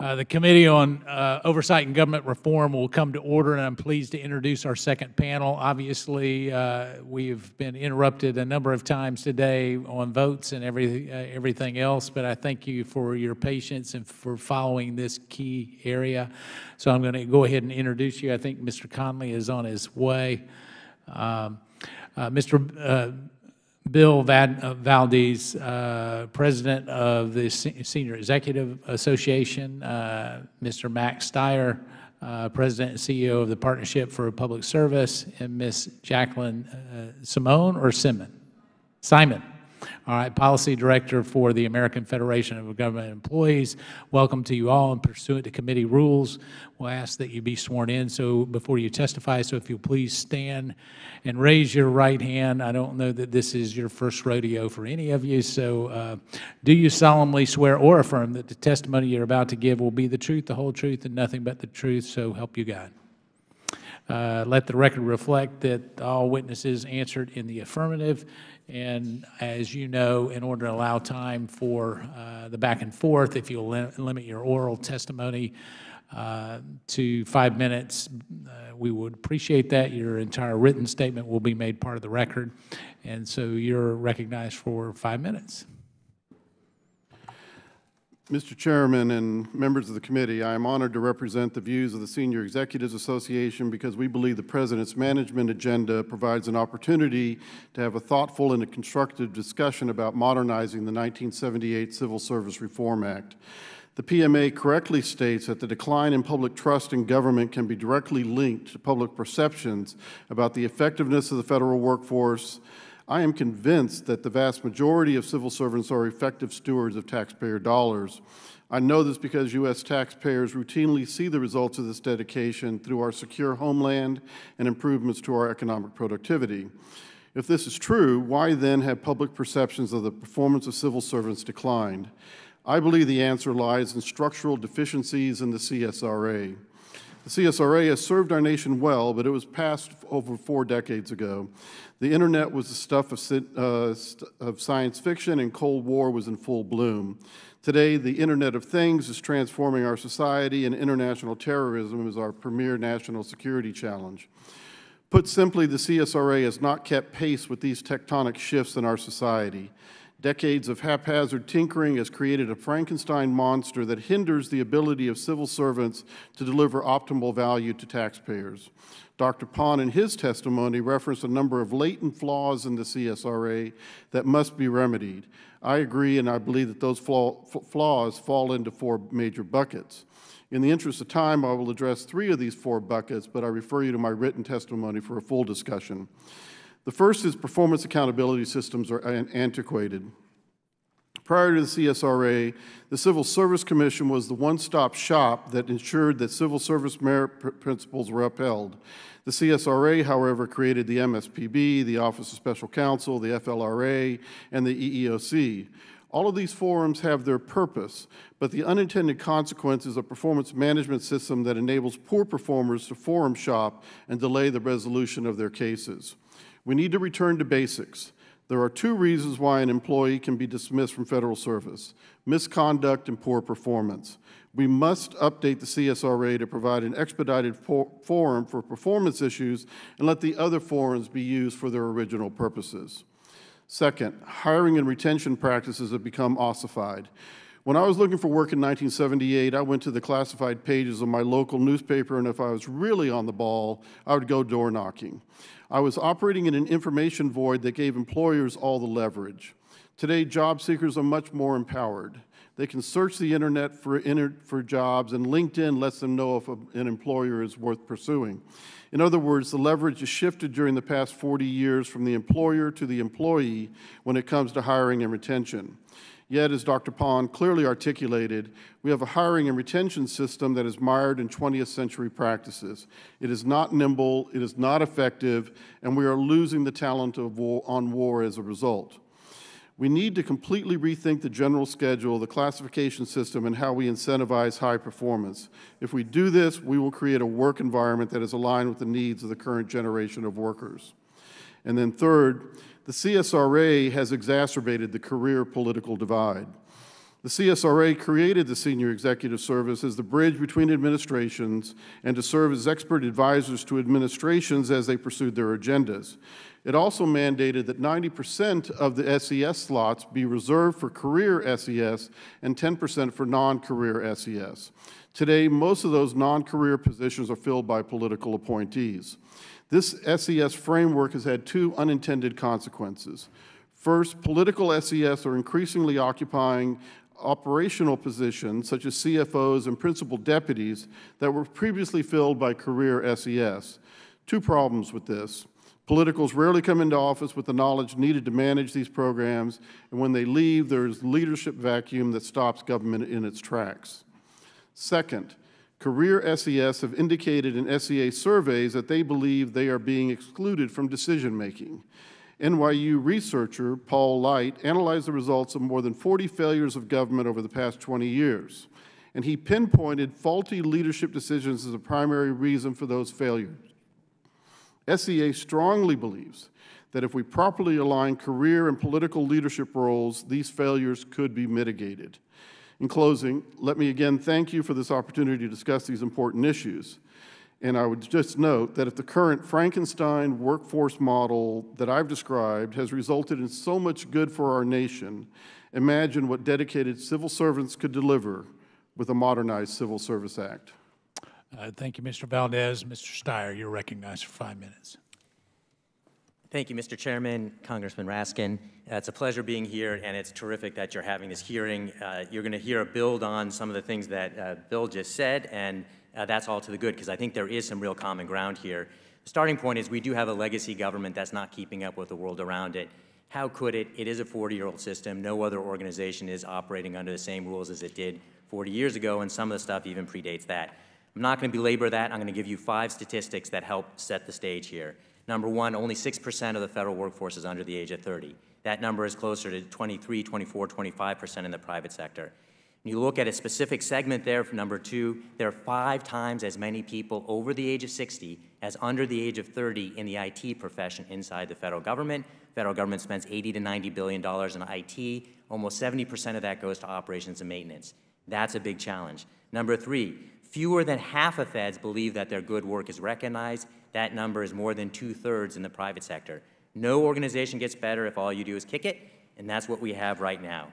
The Committee on Oversight and Government Reform will come to order, and I'm pleased to introduce our second panel. Obviously, we've been interrupted a number of times today on votes and everything else, but I thank you for your patience and for following this key area. So I'm going to go ahead and introduce you. I think Mr. Conley is on his way. Mr. Bill Valdez, President of the Senior Executive Association, Mr. Max Stier, President and CEO of the Partnership for Public Service, and Ms. Jacqueline Simone. All right, Policy Director for the American Federation of Government Employees. Welcome to you all, and pursuant to committee rules, we'll ask that you be sworn in before you testify, so if you'll please stand and raise your right hand. I don't know that this is your first rodeo for any of you, so do you solemnly swear or affirm that the testimony you're about to give will be the truth, the whole truth, and nothing but the truth, so help you God? Let the record reflect that all witnesses answered in the affirmative. And as you know, in order to allow time for the back and forth, if you'll limit your oral testimony to 5 minutes, we would appreciate that. Your entire written statement will be made part of the record. And so you're recognized for 5 minutes. Mr. Chairman and members of the committee, I am honored to represent the views of the Senior Executives Association because we believe the President's management agenda provides an opportunity to have a thoughtful and a constructive discussion about modernizing the 1978 Civil Service Reform Act. The PMA correctly states that the decline in public trust in government can be directly linked to public perceptions about the effectiveness of the federal workforce. I am convinced that the vast majority of civil servants are effective stewards of taxpayer dollars. I know this because U.S. taxpayers routinely see the results of this dedication through our secure homeland and improvements to our economic productivity. If this is true, why then have public perceptions of the performance of civil servants declined? I believe the answer lies in structural deficiencies in the CSRA. The CSRA has served our nation well, but it was passed over 4 decades ago. The internet was the stuff of science fiction, and Cold War was in full bloom. Today, the Internet of Things is transforming our society, and international terrorism is our premier national security challenge. Put simply, the CSRA has not kept pace with these tectonic shifts in our society. Decades of haphazard tinkering has created a Frankenstein monster that hinders the ability of civil servants to deliver optimal value to taxpayers. Dr. Pond, in his testimony, referenced a number of latent flaws in the CSRA that must be remedied. I agree, and I believe that those flaws fall into 4 major buckets. In the interest of time, I will address 3 of these 4 buckets, but I refer you to my written testimony for a full discussion. The first is performance accountability systems are antiquated. Prior to the CSRA, the Civil Service Commission was the one-stop shop that ensured that civil service merit principles were upheld. The CSRA, however, created the MSPB, the Office of Special Counsel, the FLRA, and the EEOC. All of these forums have their purpose, but the unintended consequence is a performance management system that enables poor performers to forum shop and delay the resolution of their cases. We need to return to basics. There are 2 reasons why an employee can be dismissed from federal service: misconduct and poor performance. We must update the CSRA to provide an expedited forum for performance issues and let the other forums be used for their original purposes. Second, hiring and retention practices have become ossified. When I was looking for work in 1978, I went to the classified pages of my local newspaper, and if I was really on the ball, I would go door knocking. I was operating in an information void that gave employers all the leverage. Today, job seekers are much more empowered. They can search the internet for jobs, and LinkedIn lets them know if an employer is worth pursuing. In other words, the leverage has shifted during the past 40 years from the employer to the employee when it comes to hiring and retention. Yet, as Dr. Pond clearly articulated, we have a hiring and retention system that is mired in 20th century practices. It is not nimble, it is not effective, and we are losing the talent of on war as a result. We need to completely rethink the general schedule, the classification system, and how we incentivize high performance. If we do this, we will create a work environment that is aligned with the needs of the current generation of workers. And then third, the CSRA has exacerbated the career political divide. The CSRA created the Senior Executive Service as the bridge between administrations and to serve as expert advisors to administrations as they pursued their agendas. It also mandated that 90% of the SES slots be reserved for career SES and 10% for non-career SES. Today, most of those non-career positions are filled by political appointees. This SES framework has had two unintended consequences. First, political SES are increasingly occupying operational positions, such as CFOs and principal deputies, that were previously filled by career SES. Two problems with this. Politicals rarely come into office with the knowledge needed to manage these programs, and when they leave, there's a leadership vacuum that stops government in its tracks. Second, career SES have indicated in SEA surveys that they believe they are being excluded from decision-making. NYU researcher Paul Light analyzed the results of more than 40 failures of government over the past 20 years, and he pinpointed faulty leadership decisions as a primary reason for those failures. SEA strongly believes that if we properly align career and political leadership roles, these failures could be mitigated. In closing, let me again thank you for this opportunity to discuss these important issues. And I would just note that if the current Frankenstein workforce model that I've described has resulted in so much good for our nation, imagine what dedicated civil servants could deliver with a modernized Civil Service Act. Thank you, Mr. Valdez. Mr. Steyer, you're recognized for 5 minutes. Thank you, Mr. Chairman, Congressman Raskin. It's a pleasure being here, and it's terrific that you're having this hearing. You're going to hear a build on some of the things that Bill just said, and that's all to the good, because I think there is some real common ground here. The starting point is we do have a legacy government that's not keeping up with the world around it. How could it? It is a 40-year-old system. No other organization is operating under the same rules as it did 40 years ago, and some of the stuff even predates that. I'm not going to belabor that. I'm going to give you 5 statistics that help set the stage here. Number one, only 6% of the federal workforce is under the age of 30. That number is closer to 23, 24, 25% in the private sector. When you look at a specific segment there for number 2, there are 5 times as many people over the age of 60 as under the age of 30 in the IT profession inside the federal government. Federal government spends $80 to $90 billion in IT. Almost 70% of that goes to operations and maintenance. That's a big challenge. Number 3, fewer than half of feds believe that their good work is recognized. That number is more than 2/3 in the private sector. No organization gets better if all you do is kick it, and that's what we have right now.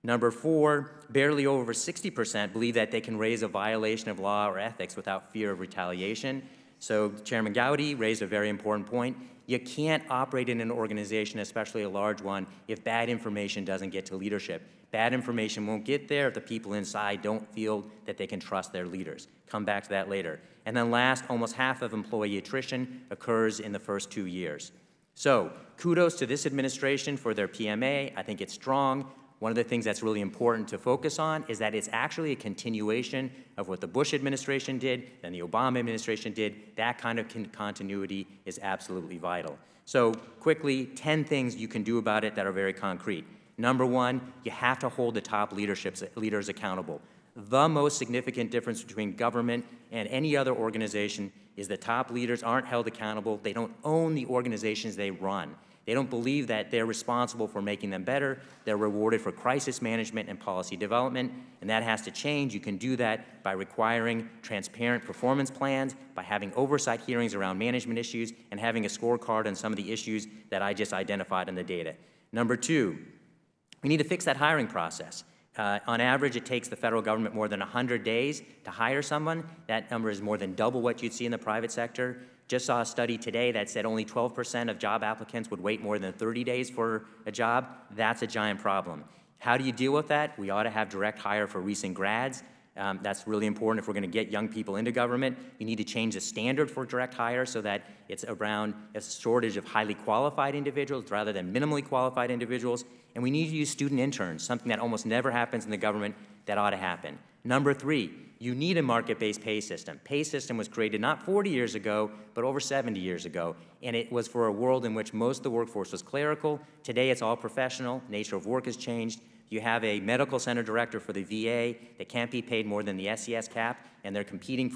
Number 4, barely over 60% believe that they can raise a violation of law or ethics without fear of retaliation. So Chairman Gowdy raised a very important point. You can't operate in an organization, especially a large one, if bad information doesn't get to leadership. Bad information won't get there if the people inside don't feel that they can trust their leaders. Come back to that later. And then last, almost half of employee attrition occurs in the first 2 years. So kudos to this administration for their PMA. I think it's strong. One of the things that's really important to focus on is that it's actually a continuation of what the Bush administration did and the Obama administration did. That kind of continuity is absolutely vital. So quickly, 10 things you can do about it that are very concrete. Number 1, you have to hold the top leaders accountable. The most significant difference between government and any other organization is the top leaders aren't held accountable. They don't own the organizations they run. They don't believe that they're responsible for making them better. They're rewarded for crisis management and policy development, and that has to change. You can do that by requiring transparent performance plans, by having oversight hearings around management issues, and having a scorecard on some of the issues that I just identified in the data. Number 2, we need to fix that hiring process. On average, it takes the federal government more than 100 days to hire someone. That number is more than double what you'd see in the private sector. Just saw a study today that said only 12% of job applicants would wait more than 30 days for a job. That's a giant problem. How do you deal with that? We ought to have direct hire for recent grads. That's really important if we're going to get young people into government. You need to change the standard for direct hire so that it's around a shortage of highly qualified individuals rather than minimally qualified individuals. And we need to use student interns, something that almost never happens in the government that ought to happen. Number 3, you need a market-based pay system. Pay system was created not 40 years ago, but over 70 years ago. And it was for a world in which most of the workforce was clerical. Today, it's all professional. Nature of work has changed. You have a medical center director for the VA that can't be paid more than the SES cap, and they're competing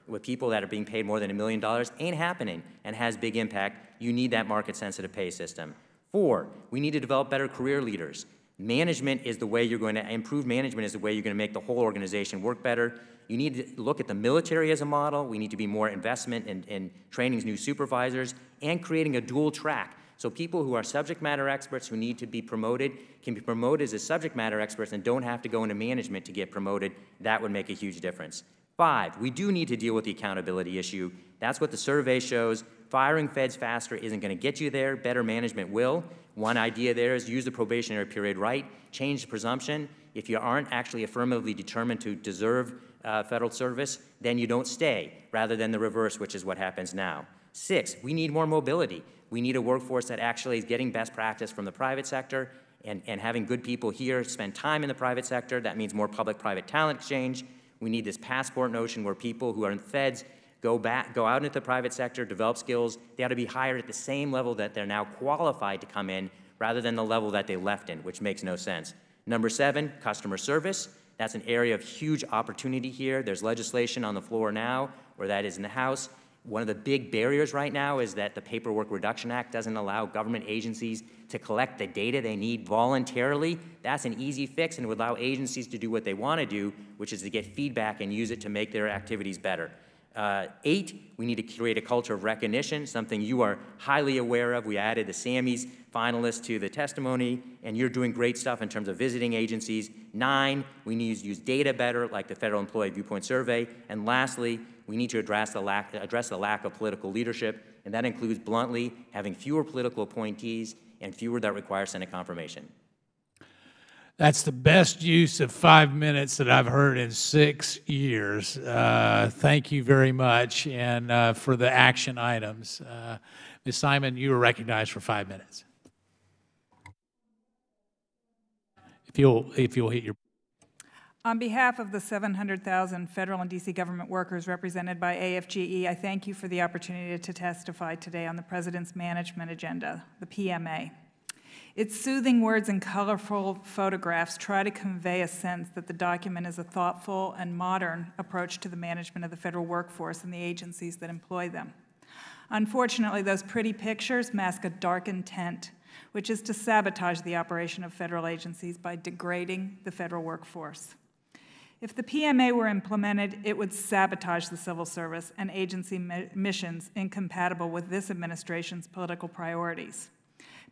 with people that are being paid more than $1 million. Ain't happening and has big impact. You need that market-sensitive pay system. 4, we need to develop better career leaders. Management is the way you're going to improve management, is the way you're going to make the whole organization work better. You need to look at the military as a model. We need to be more investment in training new supervisors and creating a dual track. So people who are subject matter experts who need to be promoted can be promoted as subject matter experts and don't have to go into management to get promoted. That would make a huge difference. 5, we do need to deal with the accountability issue. That's what the survey shows. Firing feds faster isn't going to get you there. Better management will. One idea there is use the probationary period right, change the presumption. If you aren't actually affirmatively determined to deserve federal service, then you don't stay, rather than the reverse, which is what happens now. 6, we need more mobility. We need a workforce that actually is getting best practice from the private sector and having good people here spend time in the private sector. That means more public-private talent exchange. We need this passport notion where people who are in feds go out into the private sector, develop skills. They ought to be hired at the same level that they're now qualified to come in, rather than the level that they left in, which makes no sense. Number 7, customer service. That's an area of huge opportunity here. There's legislation on the floor now, or that is in the House. One of the big barriers right now is that the Paperwork Reduction Act doesn't allow government agencies to collect the data they need voluntarily. That's an easy fix and would allow agencies to do what they want to do, which is to get feedback and use it to make their activities better. 8, we need to create a culture of recognition, something you are highly aware of. We added the Sammys finalists to the testimony, and you're doing great stuff in terms of visiting agencies. 9, we need to use data better, like the Federal Employee Viewpoint Survey. And lastly, we need to address the lack of political leadership, and that includes, bluntly, having fewer political appointees and fewer that require Senate confirmation. That's the best use of 5 minutes that I've heard in 6 years. Thank you very much, and for the action items. Ms. Simon, you are recognized for 5 minutes. If you'll hit your. On behalf of the 700,000 federal and D.C. government workers represented by AFGE, I thank you for the opportunity to testify today on the President's Management Agenda, the PMA. Its soothing words and colorful photographs try to convey a sense that the document is a thoughtful and modern approach to the management of the federal workforce and the agencies that employ them. Unfortunately, those pretty pictures mask a dark intent, which is to sabotage the operation of federal agencies by degrading the federal workforce. If the PMA were implemented, it would sabotage the civil service and agency missions incompatible with this administration's political priorities.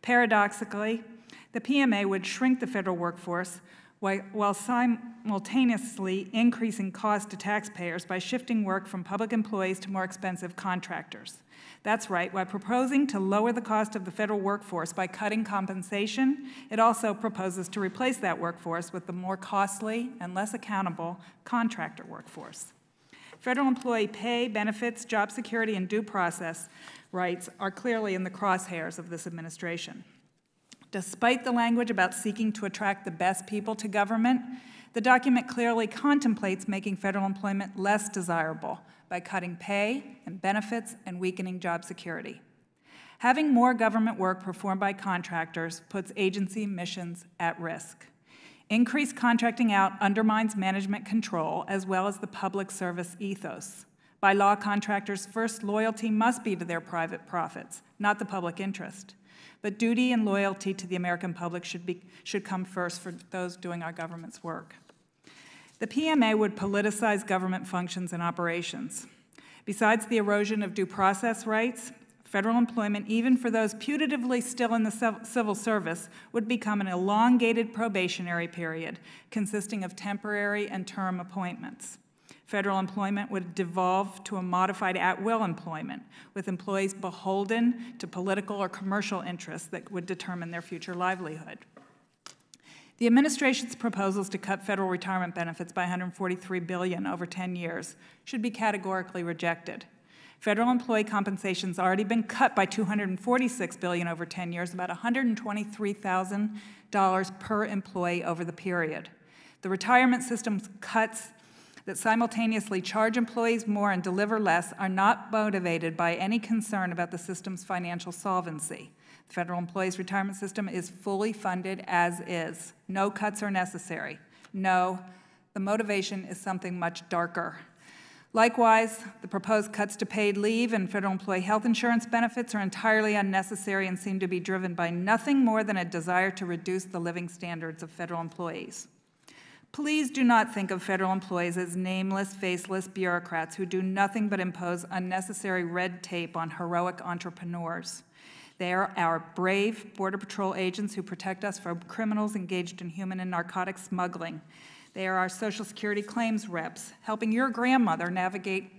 Paradoxically, the PMA would shrink the federal workforce while simultaneously increasing costs to taxpayers by shifting work from public employees to more expensive contractors. That's right, by proposing to lower the cost of the federal workforce by cutting compensation, it also proposes to replace that workforce with the more costly and less accountable contractor workforce. Federal employee pay, benefits, job security, and due process rights are clearly in the crosshairs of this administration. Despite the language about seeking to attract the best people to government, the document clearly contemplates making federal employment less desirable by cutting pay and benefits and weakening job security. Having more government work performed by contractors puts agency missions at risk. Increased contracting out undermines management control as well as the public service ethos. By law, contractors' first loyalty must be to their private profits, not the public interest. But duty and loyalty to the American public should come first for those doing our government's work. The PMA would politicize government functions and operations. Besides the erosion of due process rights, federal employment, even for those putatively still in the civil service, would become an elongated probationary period consisting of temporary and term appointments. Federal employment would devolve to a modified at-will employment, with employees beholden to political or commercial interests that would determine their future livelihood. The administration's proposals to cut federal retirement benefits by $143 billion over 10 years should be categorically rejected. Federal employee compensation has already been cut by $246 billion over 10 years, about $123,000 per employee over the period. The retirement system's cuts that simultaneously charge employees more and deliver less are not motivated by any concern about the system's financial solvency. The federal employees' retirement system is fully funded as is. No cuts are necessary. No, the motivation is something much darker. Likewise, the proposed cuts to paid leave and federal employee health insurance benefits are entirely unnecessary and seem to be driven by nothing more than a desire to reduce the living standards of federal employees. Please do not think of federal employees as nameless, faceless bureaucrats who do nothing but impose unnecessary red tape on heroic entrepreneurs. They are our brave Border Patrol agents who protect us from criminals engaged in human and narcotic smuggling. They are our Social Security claims reps, helping your grandmother navigate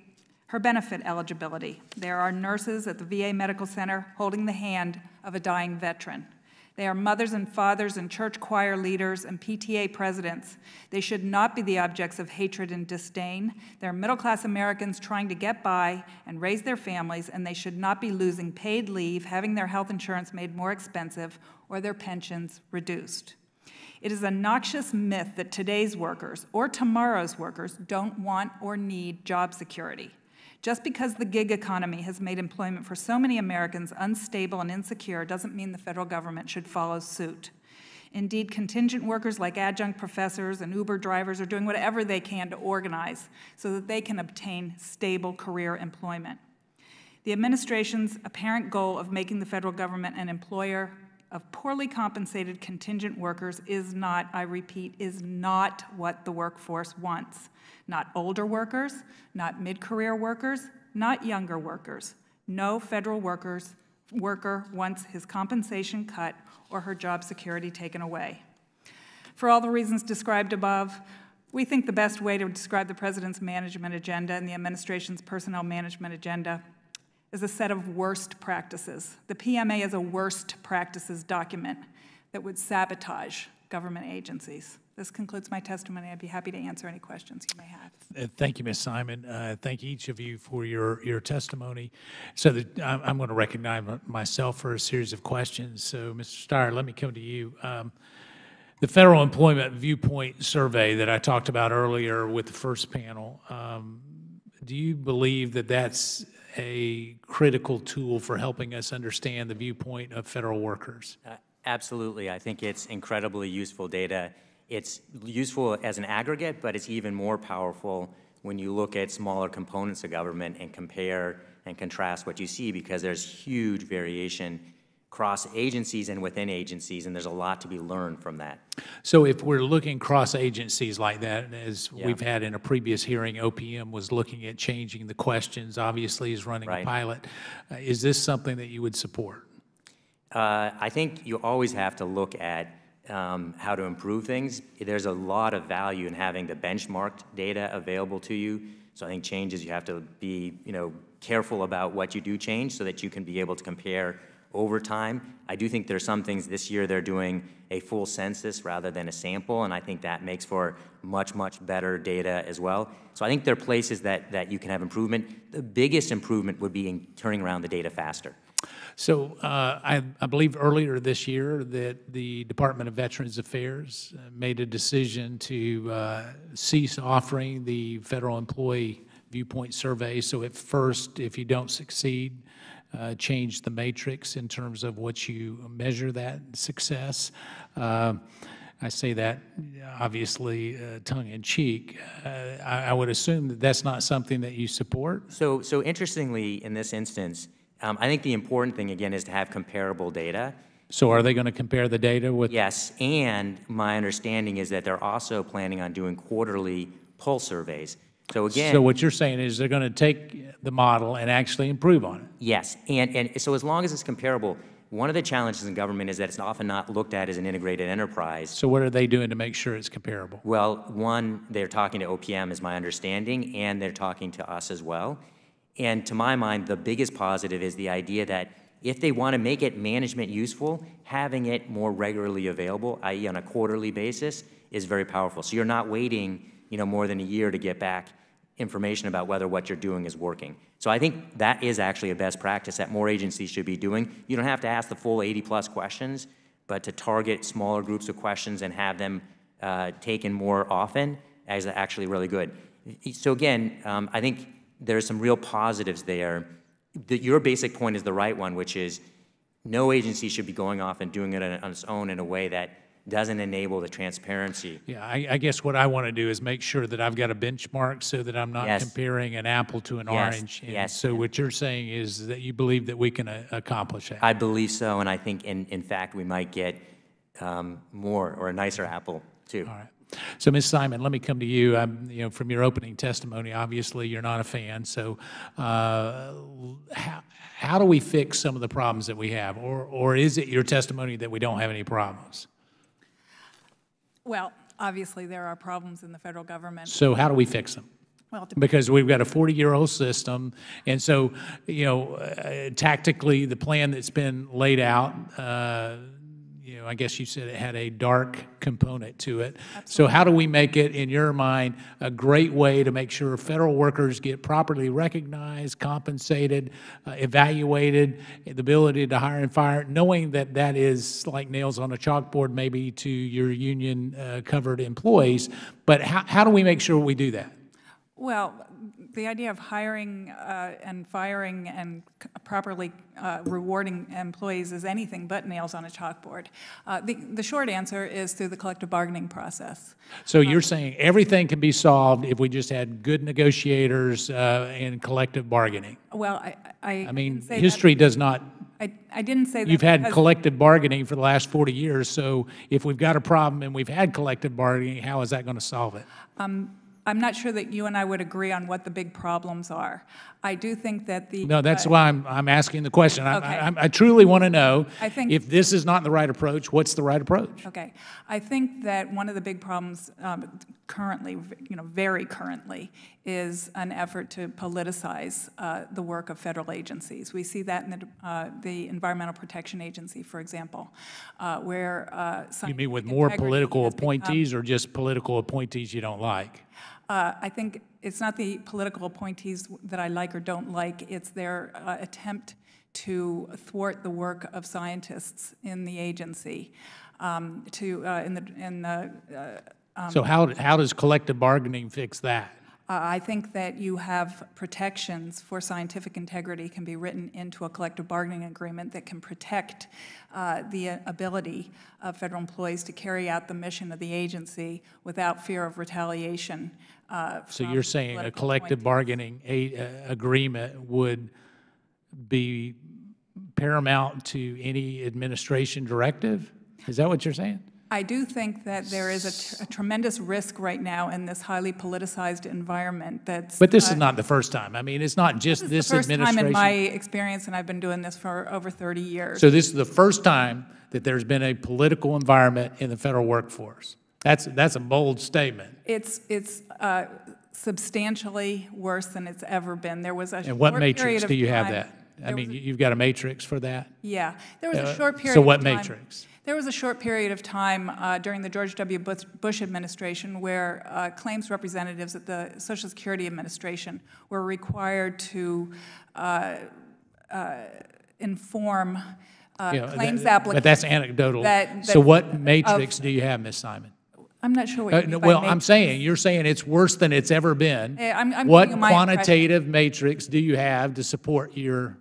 her benefit eligibility. They are our nurses at the VA Medical Center holding the hand of a dying veteran. They are mothers and fathers and church choir leaders and PTA presidents. They should not be the objects of hatred and disdain. They're middle-class Americans trying to get by and raise their families, and they should not be losing paid leave, having their health insurance made more expensive, or their pensions reduced. It is a noxious myth that today's workers or tomorrow's workers don't want or need job security. Just because the gig economy has made employment for so many Americans unstable and insecure doesn't mean the federal government should follow suit. Indeed, contingent workers like adjunct professors and Uber drivers are doing whatever they can to organize so that they can obtain stable career employment. The administration's apparent goal of making the federal government an employer of poorly compensated contingent workers is not, I repeat, is not what the workforce wants. Not older workers, not mid-career workers, not younger workers. No federal worker wants his compensation cut or her job security taken away. For all the reasons described above, we think the best way to describe the President's management agenda and the administration's personnel management agenda is a set of worst practices. The PMA is a worst practices document that would sabotage government agencies. This concludes my testimony. I'd be happy to answer any questions you may have. Thank you, Ms. Simon. Thank each of you for your testimony. So I'm going to recognize myself for a series of questions. So, Mr. Steyer, let me come to you. The Federal Employment Viewpoint Survey that I talked about earlier with the first panel, do you believe that that's a critical tool for helping us understand the viewpoint of federal workers? Absolutely. I think it's incredibly useful data. It's useful as an aggregate, but it's even more powerful when you look at smaller components of government and compare and contrast what you see, because there's huge variation across agencies and within agencies, and there's a lot to be learned from that. So if we're looking cross agencies like that, as we've had in a previous hearing, OPM was looking at changing the questions, obviously is running a pilot. Is this something that you would support? I think you always have to look at how to improve things. There's a lot of value in having the benchmarked data available to you. So I think changes, you have to be, careful about what you do change so that you can be able to compare over time. I do think there's some things this year they're doing a full census rather than a sample, and I think that makes for much, much better data as well. So I think there are places that you can have improvement. The biggest improvement would be in turning around the data faster. So I believe earlier this year that the Department of Veterans Affairs made a decision to cease offering the Federal Employee Viewpoint Survey. So at first, if you don't succeed, change the matrix in terms of what you measure that success. I say that obviously tongue-in-cheek. I would assume that that's not something that you support? So interestingly, in this instance, I think the important thing, again, is to have comparable data. So are they going to compare the data with? Yes, and my understanding is that they're also planning on doing quarterly pulse surveys. So again, so what you're saying is they're going to take the model and actually improve on it? Yes, and so as long as it's comparable, one of the challenges in government is that it's often not looked at as an integrated enterprise. So what are they doing to make sure it's comparable? Well, one, they're talking to OPM is my understanding, and they're talking to us as well. And to my mind, the biggest positive is the idea that if they want to make it management useful, having it more regularly available, i.e. on a quarterly basis, is very powerful. So you're not waiting, more than a year to get back information about whether what you're doing is working. So I think that is actually a best practice that more agencies should be doing. You don't have to ask the full 80+ questions, but to target smaller groups of questions and have them taken more often is actually really good. So again, I think there's some real positives there. Your basic point is the right one, which is no agency should be going off and doing it on its own in a way that doesn't enable the transparency. Yeah, I guess what I want to do is make sure that I've got a benchmark so that I'm not Yes. comparing an apple to an Yes, orange. And yes. so what you're saying is that you believe that we can accomplish that. I believe so, and I think, in fact, we might get more or a nicer apple, too. All right. So, Ms. Simon, let me come to you. From your opening testimony, obviously you're not a fan. So, how do we fix some of the problems that we have, or is it your testimony that we don't have any problems? Well, obviously, there are problems in the federal government. So, how do we fix them? Well, Because we've got a 40-year-old system, and so tactically, the plan that's been laid out. I guess you said it had a dark component to it. So how do we make it, in your mind, a great way to make sure federal workers get properly recognized, compensated, evaluated, the ability to hire and fire, knowing that that is like nails on a chalkboard maybe to your union-covered employees, but how do we make sure we do that? Well, the idea of hiring and firing and properly rewarding employees is anything but nails on a chalkboard. The short answer is through the collective bargaining process. So you're saying everything can be solved if we just had good negotiators and collective bargaining? Well, I mean, didn't say history does not. I didn't say that. You've had because- collective bargaining for the last 40 years, so if we've got a problem and we've had collective bargaining, how is that going to solve it? I'm not sure that you and I would agree on what the big problems are. I do think that the... No, that's why I'm asking the question. Okay. I truly want to know, I think- if this is not the right approach, what's the right approach? Okay. I think that one of the big problems currently, very currently, is an effort to politicize the work of federal agencies. We see that in the Environmental Protection Agency, for example, where... You mean with scientific more integrity political has become- appointees or just political appointees you don't like? I think it's not the political appointees that I like or don't like, it's their attempt to thwart the work of scientists in the agency. So how does collective bargaining fix that? I think that you have protections for scientific integrity can be written into a collective bargaining agreement that can protect the ability of federal employees to carry out the mission of the agency without fear of retaliation. So you're saying a collective bargaining agreement would be paramount to any administration directive? Is that what you're saying? I do think that there is a tremendous risk right now in this highly politicized environment that's... But this is not the first time. I mean, it's not just this administration. This is the first time in my experience, and I've been doing this for over 30 years. So this is the first time that there's been a political environment in the federal workforce. That's a bold statement. It's substantially worse than it's ever been. There was a And what short matrix period of do you have time- that? I mean, you've got a matrix for that? Yeah. There was a short period So what of time- matrix? There was a short period of time during the George W. Bush administration where claims representatives at the Social Security Administration were required to inform claims applicants. But that's anecdotal. that- So what matrix do you have, Ms. Simon? I'm not sure what you mean by Well, I'm matrix. saying, you're saying it's worse than it's ever been. I'm What giving you my quantitative matrix do you have to support your,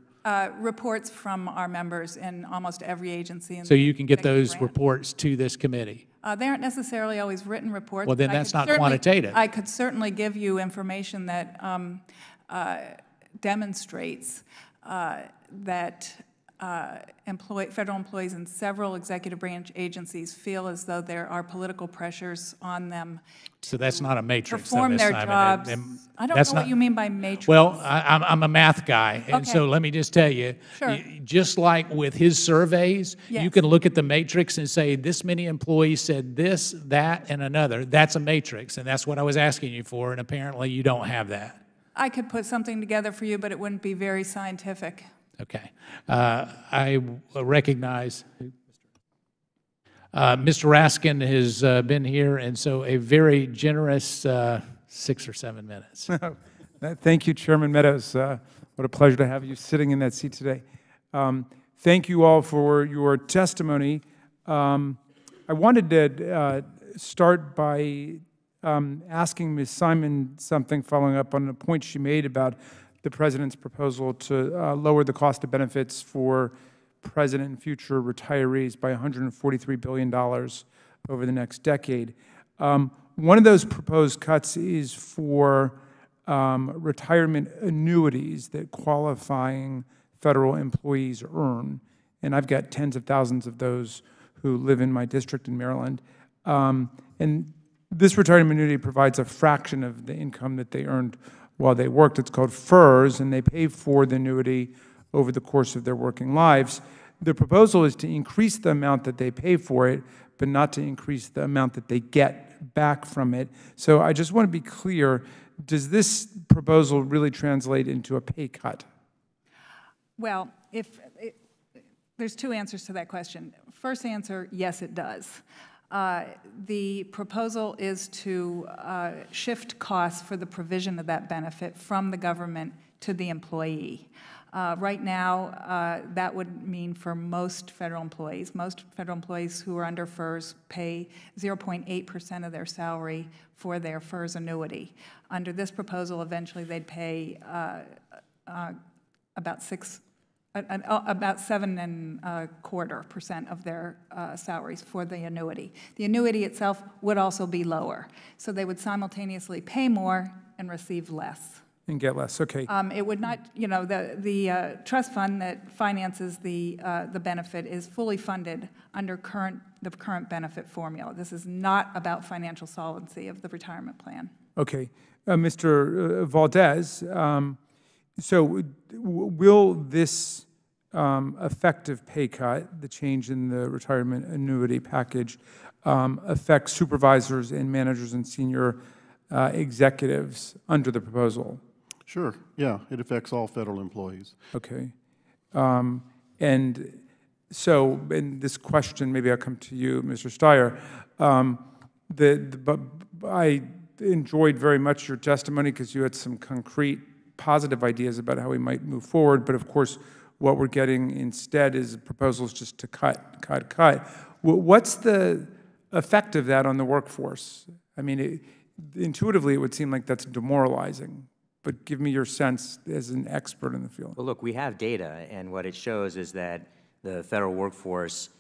reports from our members in almost every agency. In so the you can get executive those branch. reports to this committee? They aren't necessarily always written reports. Well, then but I that's could not certainly- quantitative. I could certainly give you information that demonstrates that federal employees in several executive branch agencies feel as though there are political pressures on them So that's not a matrix, though, perform Ms. their Simon. jobs. I don't That's know what not- you mean by matrix. Well, I'm a math guy, and so Okay. let me just tell you, Sure. just like with his surveys, you Yes. can look at the matrix and say, this many employees said this, that, and another. That's a matrix, and that's what I was asking you for, and apparently you don't have that. I could put something together for you, but it wouldn't be very scientific. Okay. I recognize Mr. Raskin has been here, and so a very generous 6 or 7 minutes. Thank you, Chairman Meadows. What a pleasure to have you sitting in that seat today. Thank you all for your testimony. I wanted to start by asking Ms. Simon something, following up on a point she made about the President's proposal to lower the cost of benefits for President and future retirees by $143 billion over the next decade. One of those proposed cuts is for retirement annuities that qualifying federal employees earn. And I've got tens of thousands of those who live in my district in Maryland. And this retirement annuity provides a fraction of the income that they earned while they worked. It's called FERS, and they pay for the annuity over the course of their working lives. The proposal is to increase the amount that they pay for it, but not to increase the amount that they get back from it. So I just want to be clear, does this proposal really translate into a pay cut? Well, there's two answers to that question. First answer, yes, it does. The proposal is to shift costs for the provision of that benefit from the government to the employee. Right now, that would mean for most federal employees who are under FERS pay 0.8% of their salary for their FERS annuity. Under this proposal, eventually they'd pay about 7.25% of their salaries for the annuity. The annuity itself would also be lower, so they would simultaneously pay more and receive less. And get less, okay. It would not, the trust fund that finances the benefit is fully funded under the current benefit formula. This is not about financial solvency of the retirement plan. Okay. Mr. Valdez, so will this effective pay cut, the change in the retirement annuity package, affect supervisors and managers and senior executives under the proposal? Sure, yeah, it affects all federal employees. Okay. And so, in this question, maybe I'll come to you, Mr. Steyer. I enjoyed very much your testimony because you had some concrete positive ideas about how we might move forward, but of course, what we're getting instead is proposals just to cut. What's the effect of that on the workforce? I mean, intuitively, it would seem like that's demoralizing, but give me your sense as an expert in the field. Well, look, we have data, and what it shows is that the federal workforce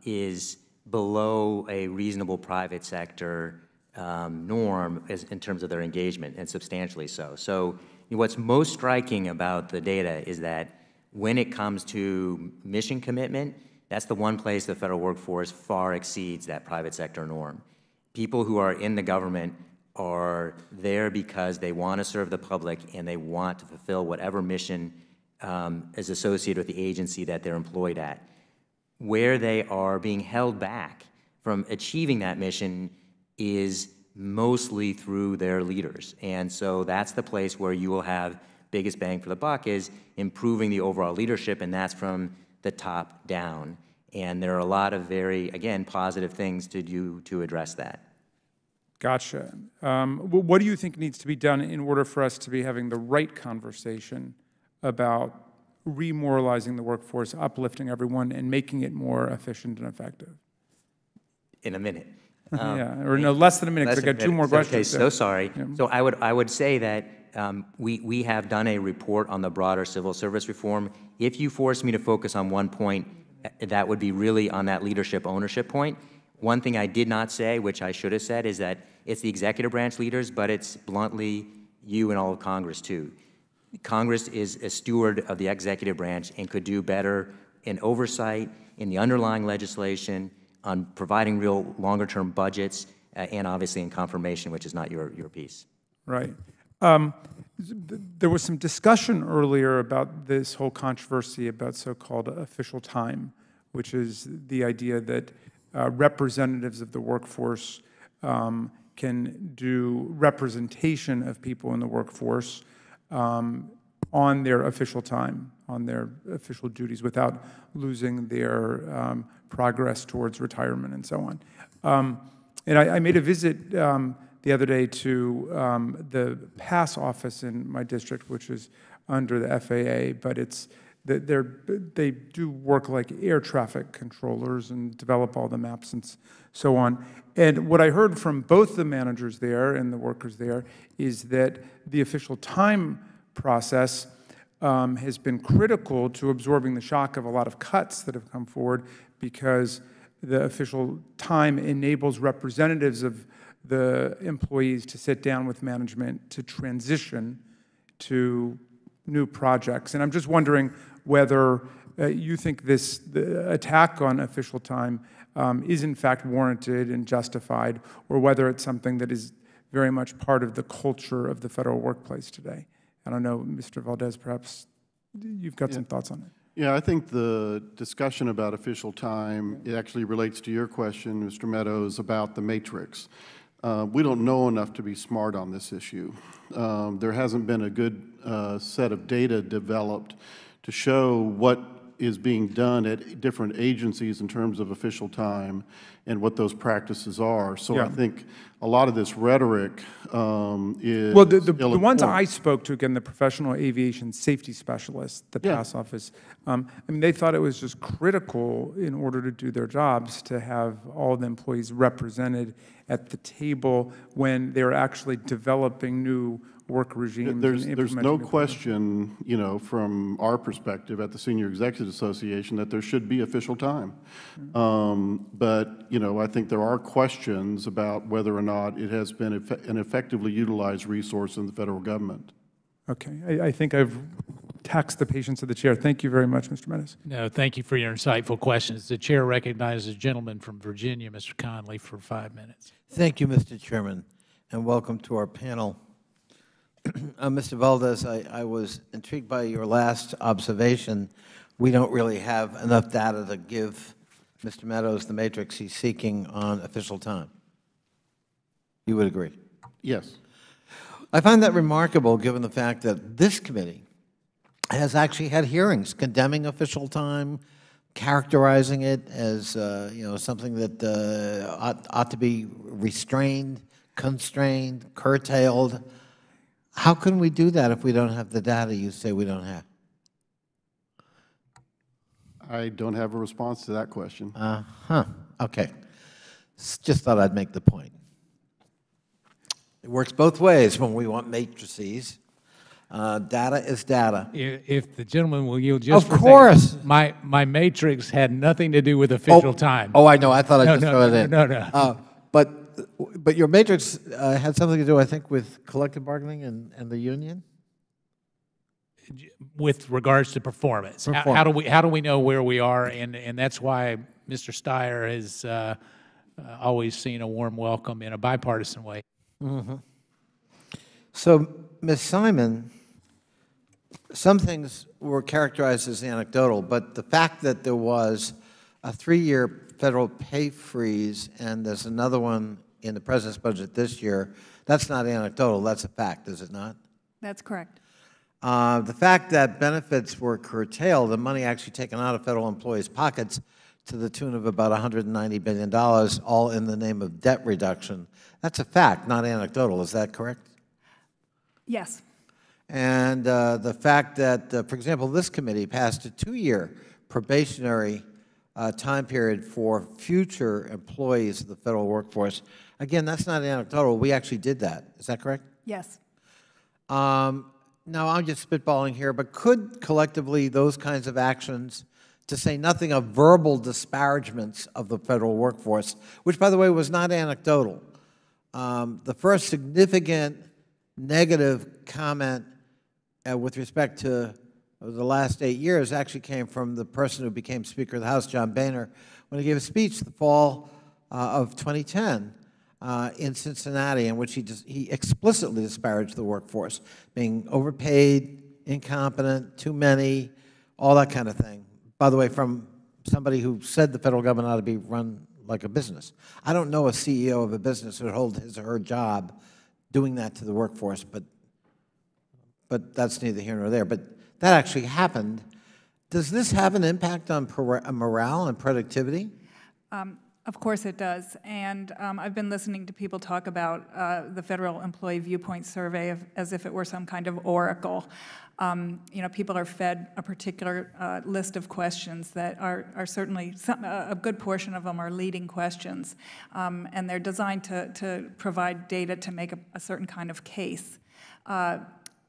is below a reasonable private sector norm in terms of their engagement, and substantially so. So what's most striking about the data is that when it comes to mission commitment, that's the one place the federal workforce far exceeds that private sector norm. People who are in the government are there because they want to serve the public and they want to fulfill whatever mission is associated with the agency that they're employed at. Where they are being held back from achieving that mission is mostly through their leaders. And so that's the place where you will have biggest bang for the buck, is improving the overall leadership, and that's from the top down. And there are a lot of very, again, positive things to do to address that. Gotcha. What do you think needs to be done in order for us to be having the right conversation about remoralizing the workforce, uplifting everyone, and making it more efficient and effective? In a minute. Yeah, or no, less than a minute, because I got two more questions. Okay, so sorry. Yeah. So I would say that we have done a report on the broader civil service reform. If you force me to focus on one point, that would be really on that leadership ownership point. One thing I did not say, which I should have said, is that it's the executive branch leaders, but it's bluntly you and all of Congress too. Congress is a steward of the executive branch and could do better in oversight, in the underlying legislation, on providing real longer-term budgets, and obviously in confirmation, which is not your piece. Right. There was some discussion earlier about this whole controversy about so-called official time, which is the idea that representatives of the workforce can do representation of people in the workforce on their official time, on their official duties, without losing their progress towards retirement and so on. And I made a visit the other day to the PASS office in my district, which is under the FAA, but they do work like air traffic controllers and develop all the maps and so on. And what I heard from both the managers there and the workers there is that the official time process has been critical to absorbing the shock of a lot of cuts that have come forward, because the official time enables representatives of the employees to sit down with management to transition to new projects. And I'm just wondering whether you think the attack on official time is in fact warranted and justified, or whether it's something that is very much part of the culture of the federal workplace today. I don't know, Mr. Valdez, perhaps you've got some thoughts on it. Yeah, I think the discussion about official time, it actually relates to your question, Mr. Meadows, about the matrix. We don't know enough to be smart on this issue. There hasn't been a good set of data developed to show what is being done at different agencies in terms of official time and what those practices are. So I think a lot of this rhetoric is well, the ones I spoke to, again, the professional aviation safety specialists, the PASS office, I mean, they thought it was just critical in order to do their jobs to have all the employees represented at the table when they're actually developing new work regimes. There's no question, you know, from our perspective at the Senior Executives Association that there should be official time. But, you know, I think there are questions about whether or not it has been an effectively utilized resource in the federal government. Okay, I think I've taxed the patience of the chair. Thank you very much, Mr. Meadows. No, thank you for your insightful questions. The chair recognizes a gentleman from Virginia, Mr. Conley, for 5 minutes. Thank you, Mr. Chairman, and welcome to our panel. Mr. Valdez, I was intrigued by your last observation. We don't really have enough data to give Mr. Meadows the matrix he's seeking on official time. You would agree? Yes. I find that remarkable given the fact that this committee has actually had hearings condemning official time, characterizing it as you know, something that ought to be restrained, constrained, curtailed. How can we do that if we don't have the data you say we don't have? I don't have a response to that question. Okay. Just thought I'd make the point. It works both ways when we want matrices. Data is data. If the gentleman will yield just Of course. My matrix had nothing to do with official time. Oh, I know. I thought I'd just throw it in. No. But your matrix had something to do, I think, with collective bargaining and the union? With regards to performance. How do we know where we are? And that's why Mr. Steyer has always seen a warm welcome in a bipartisan way. Mm-hmm. So, Ms. Simon, some things were characterized as anecdotal, but the fact that there was a 3-year federal pay freeze and there's another one in the President's budget this year, that's not anecdotal, that's a fact, is it not? That's correct. The fact that benefits were curtailed, the money actually taken out of federal employees' pockets to the tune of about $190 billion, all in the name of debt reduction, that's a fact, not anecdotal, is that correct? Yes. And the fact that, for example, this committee passed a 2-year probationary time period for future employees of the federal workforce. Again, that's not anecdotal. We actually did that. Is that correct? Yes. Now, I'm just spitballing here, but could collectively those kinds of actions, to say nothing of verbal disparagements of the federal workforce, which, by the way, was not anecdotal. The first significant negative comment with respect to the last 8 years actually came from the person who became Speaker of the House, John Boehner, when he gave a speech the fall of 2010 in Cincinnati, in which he explicitly disparaged the workforce, being overpaid, incompetent, too many, all that kind of thing. By the way, from somebody who said the federal government ought to be run like a business. I don't know a CEO of a business who would hold his or her job doing that to the workforce, but that's neither here nor there. But that actually happened. Does this have an impact on morale and productivity? Of course it does. And I've been listening to people talk about the Federal Employee Viewpoint Survey as if it were some kind of oracle. You know, people are fed a particular list of questions that are certainly, a good portion of them are leading questions. And they're designed to provide data to make a certain kind of case.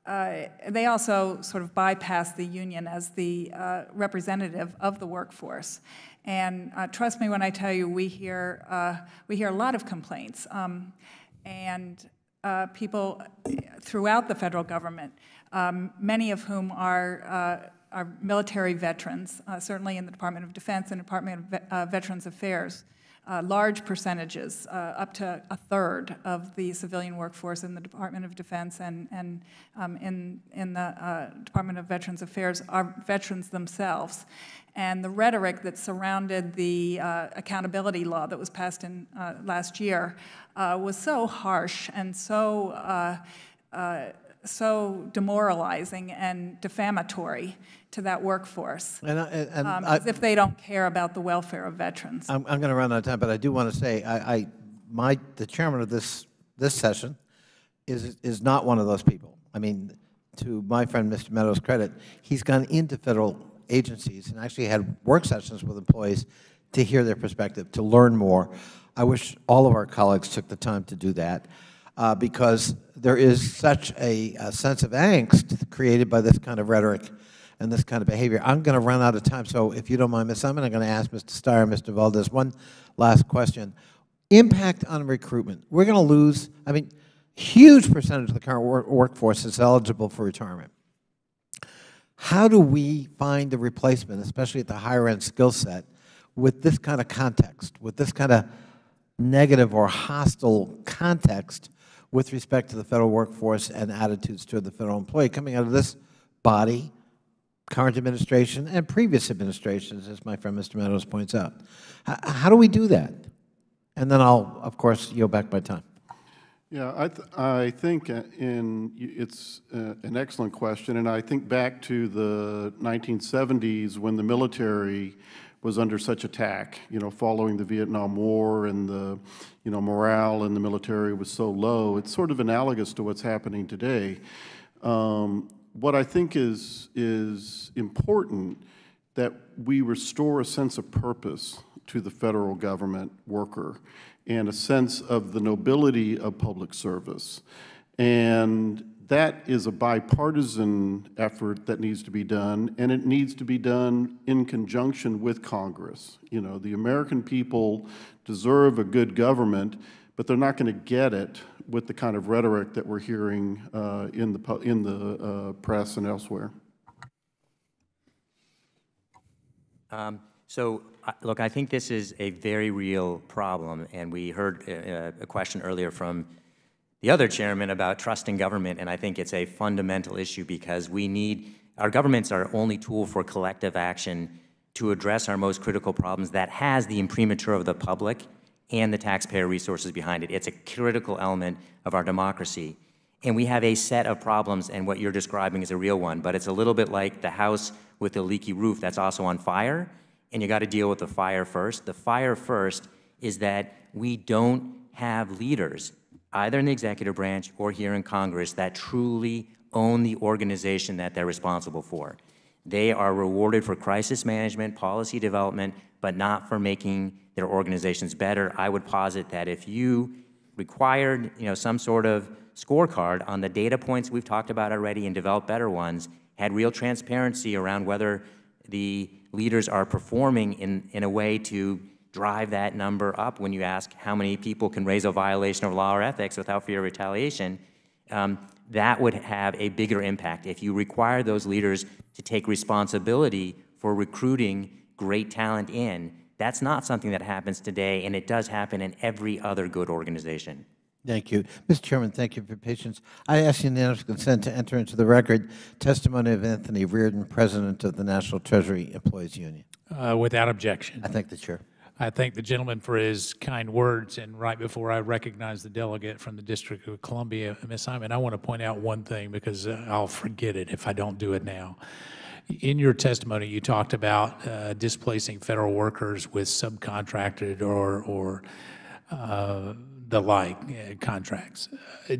they also sort of bypass the union as the representative of the workforce. And trust me when I tell you, we hear a lot of complaints, and people throughout the federal government, many of whom are military veterans, certainly in the Department of Defense and Department of Veterans Affairs. Large percentages, up to a third of the civilian workforce in the Department of Defense and in the Department of Veterans Affairs are veterans themselves. And the rhetoric that surrounded the accountability law that was passed in last year was so harsh and so demoralizing and defamatory to that workforce, as if they don't care about the welfare of veterans. I'm going to run out of time, but I do want to say the chairman of this session is not one of those people. I mean, to my friend Mr. Meadows' credit, he's gone into federal agencies and actually had work sessions with employees to hear their perspective, to learn more. I wish all of our colleagues took the time to do that. Because there is such a sense of angst created by this kind of rhetoric and this kind of behavior. I'm going to run out of time, so if you don't mind, Ms. Simon, I'm going to ask Mr. Steyer and Mr. Valdez one last question. Impact on recruitment. We're going to lose, I mean, huge percentage of the current workforce is eligible for retirement. How do we find a replacement, especially at the higher end skill set, with this kind of context, with this kind of negative or hostile context with respect to the federal workforce and attitudes toward the federal employee coming out of this body, current administration, and previous administrations, as my friend Mr. Meadows points out? How do we do that? And then I'll, of course, yield back my time. Yeah, I think it's an excellent question, and I think back to the 1970s when the military was under such attack, following the Vietnam War, and the, morale in the military was so low. It's sort of analogous to what's happening today. What I think is important that we restore a sense of purpose to the federal government worker and a sense of the nobility of public service. And that is a bipartisan effort that needs to be done, and it needs to be done in conjunction with Congress. The American people deserve a good government, but they're not going to get it with the kind of rhetoric that we're hearing in the press and elsewhere. Look, I think this is a very real problem, and we heard a question earlier from the other chairman about trusting government, and I think it's a fundamental issue because our government's our only tool for collective action to address our most critical problems that has the imprimatur of the public and the taxpayer resources behind it. It's a critical element of our democracy. And we have a set of problems, and what you're describing is a real one, but it's a little bit like the house with the leaky roof that's also on fire, and you got to deal with the fire first. The fire first is that we don't have leaders, either in the executive branch or here in Congress, that truly own the organization that they're responsible for. They are rewarded for crisis management, policy development, but not for making their organizations better. I would posit that if you required, some sort of scorecard on the data points we've talked about already and developed better ones, had real transparency around whether the leaders are performing in a way to drive that number up when you ask how many people can raise a violation of law or ethics without fear of retaliation, that would have a bigger impact. If you require those leaders to take responsibility for recruiting great talent in, that's not something that happens today, and it does happen in every other good organization. Thank you. Mr. Chairman, thank you for your patience. I ask unanimous consent to enter into the record testimony of Anthony Reardon, President of the National Treasury Employees Union. Without objection. I thank the Chair. I thank the gentleman for his kind words, and right before I recognize the delegate from the District of Columbia, Ms. Simon, I want to point out one thing because I'll forget it if I don't do it now. In your testimony, you talked about displacing federal workers with subcontracted or the like contracts.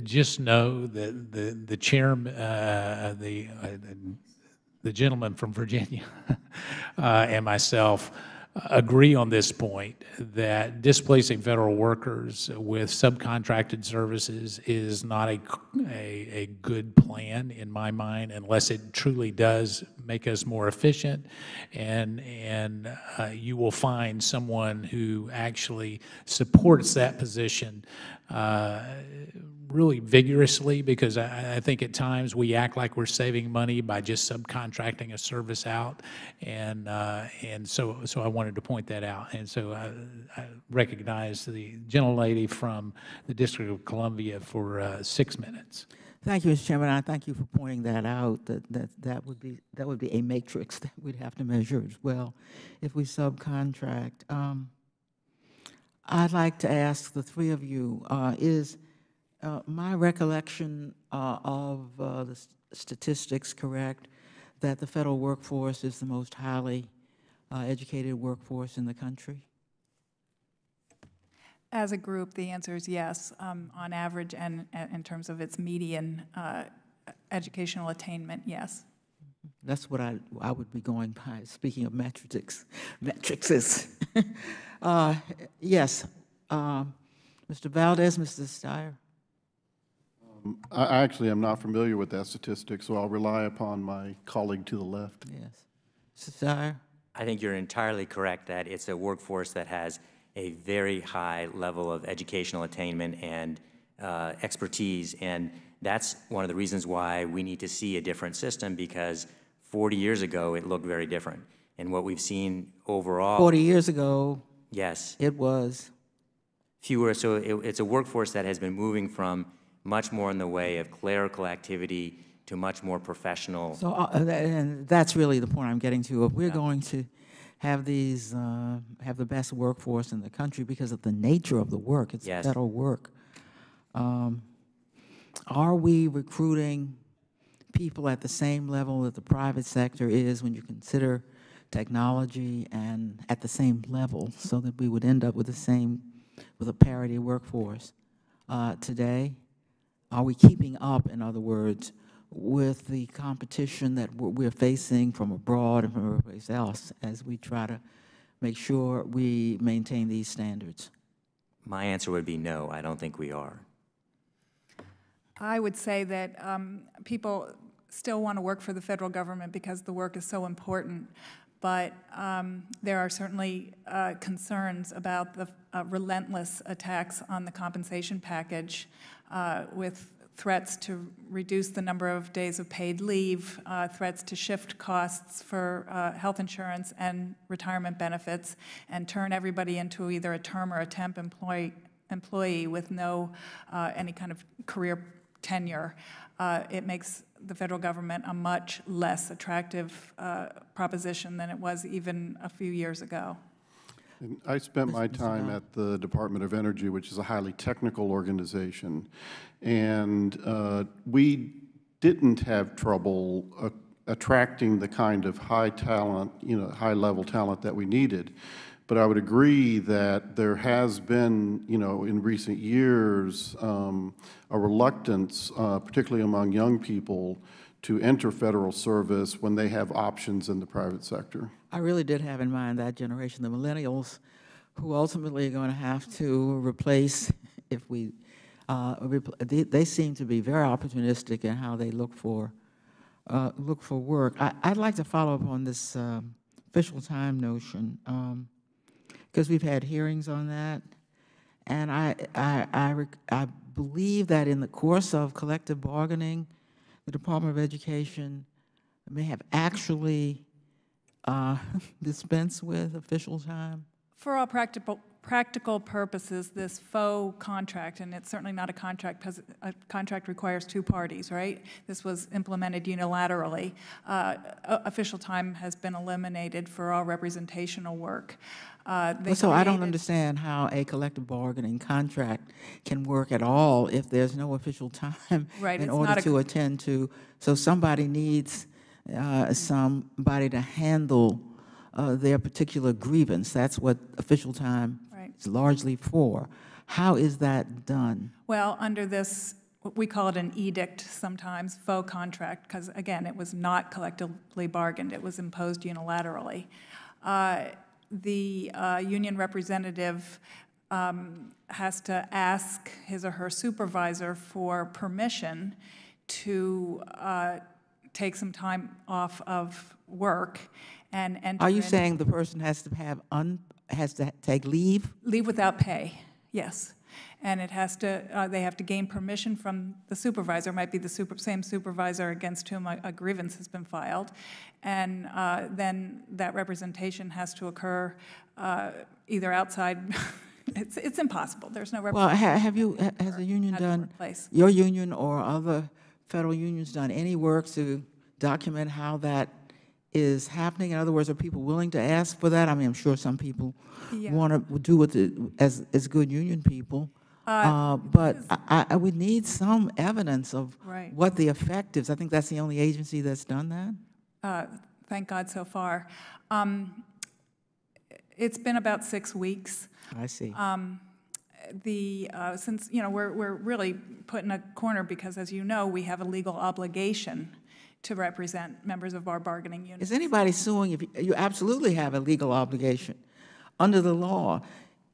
Just know that the chairman, the gentleman from Virginia, and myself agree on this point, that displacing federal workers with subcontracted services is not a good plan in my mind, unless it truly does make us more efficient, and you will find someone who actually supports that position really vigorously, because I think at times we act like we're saving money by just subcontracting a service out, and so I wanted to point that out. And so I recognize the gentlelady from the District of Columbia for 6 minutes. Thank you, Mr. Chairman. I thank you for pointing that out. That would be a matrix that we'd have to measure as well if we subcontract. I'd like to ask the three of you, is my recollection of the statistics correct, that the federal workforce is the most highly educated workforce in the country? As a group, the answer is yes, on average, and in terms of its median educational attainment, yes. That's what I would be going by. Speaking of metrics. Yes, Mr. Valdez, Mr. Steyer. I actually am not familiar with that statistic, so I'll rely upon my colleague to the left. Yes, Mr. Steyer. I think you're entirely correct that it's a workforce that has a very high level of educational attainment and expertise, and that's one of the reasons why we need to see a different system, because 40 years ago it looked very different. And what we've seen overall— 40 years ago, yes, it was fewer. So it's a workforce that has been moving from much more in the way of clerical activity to much more professional. So, and that's really the point I'm getting to. If we're going to have these, have the best workforce in the country because of the nature of the work, it's federal work, are we recruiting people at the same level that the private sector is when you consider technology and at the same level, so that we would end up with the same, with a parity workforce today? Are we keeping up, in other words, with the competition that we're facing from abroad and from everybody else as we try to make sure we maintain these standards? My answer would be no, I don't think we are. I would say that people still want to work for the federal government because the work is so important, but there are certainly concerns about the relentless attacks on the compensation package with threats to reduce the number of days of paid leave, threats to shift costs for health insurance and retirement benefits, and turn everybody into either a term or a temp employee with no any kind of career tenure. It makes the federal government a much less attractive proposition than it was even a few years ago. And I spent my time at the Department of Energy, which is a highly technical organization, and we didn't have trouble attracting the kind of high talent, high-level talent that we needed. But I would agree that there has been, in recent years, a reluctance, particularly among young people, to enter federal service when they have options in the private sector. I really did have in mind that generation, the millennials, who ultimately are going to have to replace, if we, they seem to be very opportunistic in how they look for work. I'd like to follow up on this official time notion, because we've had hearings on that, and I believe that in the course of collective bargaining, the Department of Education may have actually dispensed with official time. For all practical purposes, this faux contract, and it's certainly not a contract because a contract requires two parties, right? This was implemented unilaterally. Official time has been eliminated for all representational work. So I don't understand how a collective bargaining contract can work at all if there's no official time in order to attend to. So somebody needs somebody to handle their particular grievance. That's what official time is largely for. How is that done? Well, under this, we call it an edict sometimes, faux contract, because again, it was not collectively bargained. It was imposed unilaterally. the union representative has to ask his or her supervisor for permission to take some time off of work and enter Are you in- saying the person has to have has to take leave? Leave without pay, yes. And it has to, they have to gain permission from the supervisor. It might be the same supervisor against whom a grievance has been filed. And then that representation has to occur either outside, it's impossible. There's no Well, representation. has the union Had to done, replace. your union or other federal unions done any work to document how that is happening? In other words, are people willing to ask for that? I mean, I'm sure some people Yeah. want to do what as good union people. But I would need some evidence of Right. what the effect is. I think that's the only agency that's done that. Thank God so far. It's been about 6 weeks. I see. Since, you know, we're really put in a corner because, as you know, we have a legal obligation to represent members of our bargaining unit. Is anybody suing if you absolutely have a legal obligation under the law?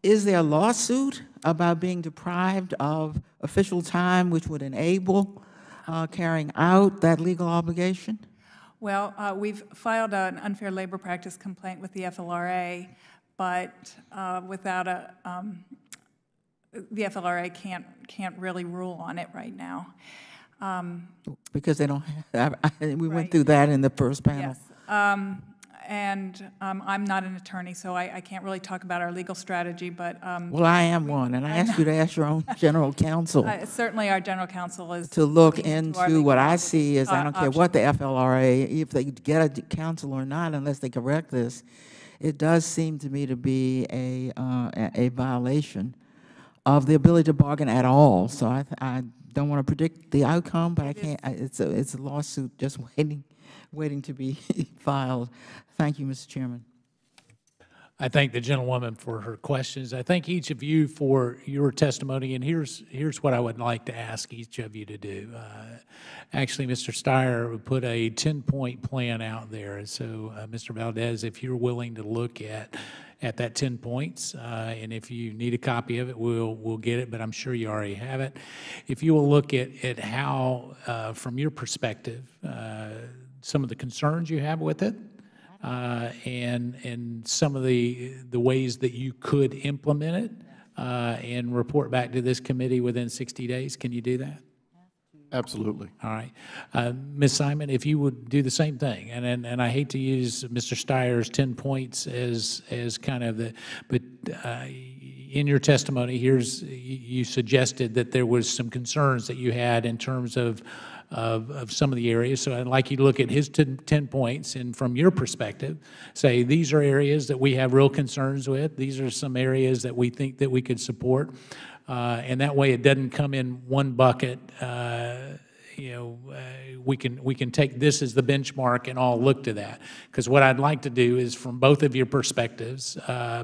Is there a lawsuit about being deprived of official time which would enable carrying out that legal obligation? Well, we've filed an unfair labor practice complaint with the FLRA, but without the FLRA can't really rule on it right now. Because they don't have, we went Right. through that in the first panel. Yes. I'm not an attorney, so I can't really talk about our legal strategy, but Well, I am one, and I asked you to ask your own general counsel certainly our general counsel is to look looking into our into legal what I see is, I don't care what options. the FLRA, if they get a counsel or not, unless they correct this, it does seem to me to be a violation of the ability to bargain at all. So I don't want to predict the outcome, but I can't, it's a lawsuit just waiting to be filed. Thank you, Mr. Chairman. I thank the gentlewoman for her questions. I thank each of you for your testimony, and here's what I would like to ask each of you to do. Actually, Mr. Steyer put a 10-point plan out there, so Mr. Valdez, if you're willing to look at that 10 points, and if you need a copy of it, we'll get it, but I'm sure you already have it. If you will look at how, from your perspective, some of the concerns you have with it, and some of the ways that you could implement it, and report back to this committee within 60 days. Can you do that? Absolutely. All right. Ms. Simon, if you would do the same thing, and I hate to use Mr. Steyer's 10 points as kind of the, but in your testimony, you suggested that there was some concerns that you had in terms of some of the areas. So I'd like you to look at his 10 points, and from your perspective, say, these are areas that we have real concerns with. These are some areas that we think that we could support. And that way it doesn't come in one bucket. We can take this as the benchmark and all look to that. Because what I'd like to do is, from both of your perspectives,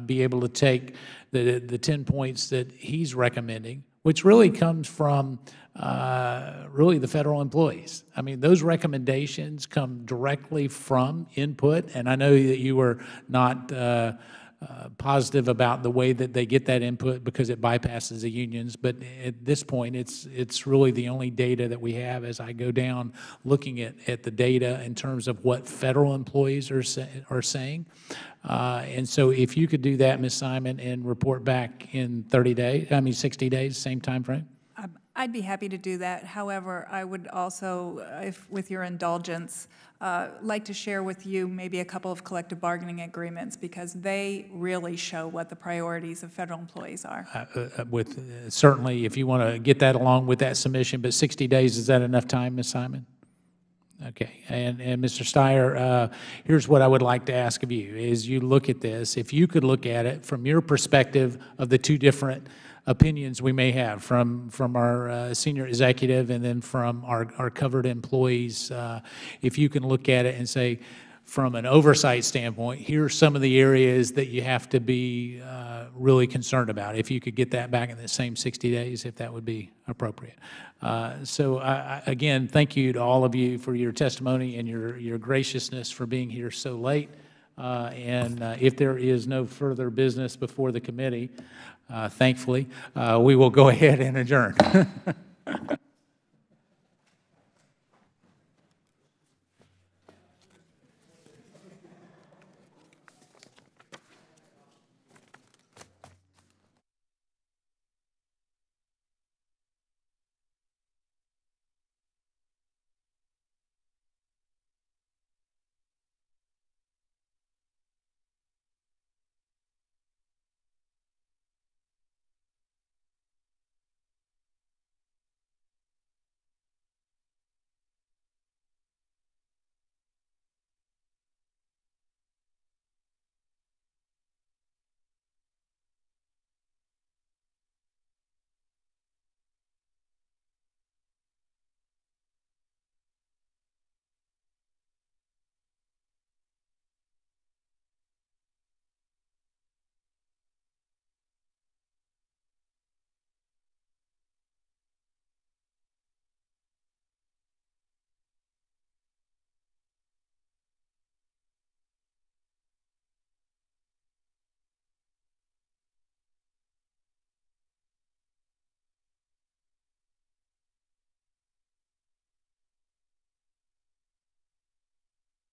be able to take the 10 points that he's recommending, which really comes from really the federal employees. I mean, those recommendations come directly from input, and I know that you were not positive about the way that they get that input because it bypasses the unions, but at this point, it's really the only data that we have as I go down looking at the data in terms of what federal employees are saying. And so if you could do that, Ms. Simon, and report back in 60 days, same time frame? I'd be happy to do that. However, I would also, if with your indulgence, like to share with you maybe a couple of collective bargaining agreements, because they really show what the priorities of federal employees are. Certainly, if you want to get that along with that submission, but 60 days, is that enough time, Ms. Simon? Okay, and Mr. Steyer, here's what I would like to ask of you, is you look at this, if you could look at it from your perspective of the two different opinions we may have from our senior executive and then from our covered employees, if you can look at it and say, from an oversight standpoint, here are some of the areas that you have to be really concerned about. If you could get that back in the same 60 days, if that would be appropriate. So again, thank you to all of you for your testimony and your graciousness for being here so late. And if there is no further business before the committee, thankfully, we will go ahead and adjourn.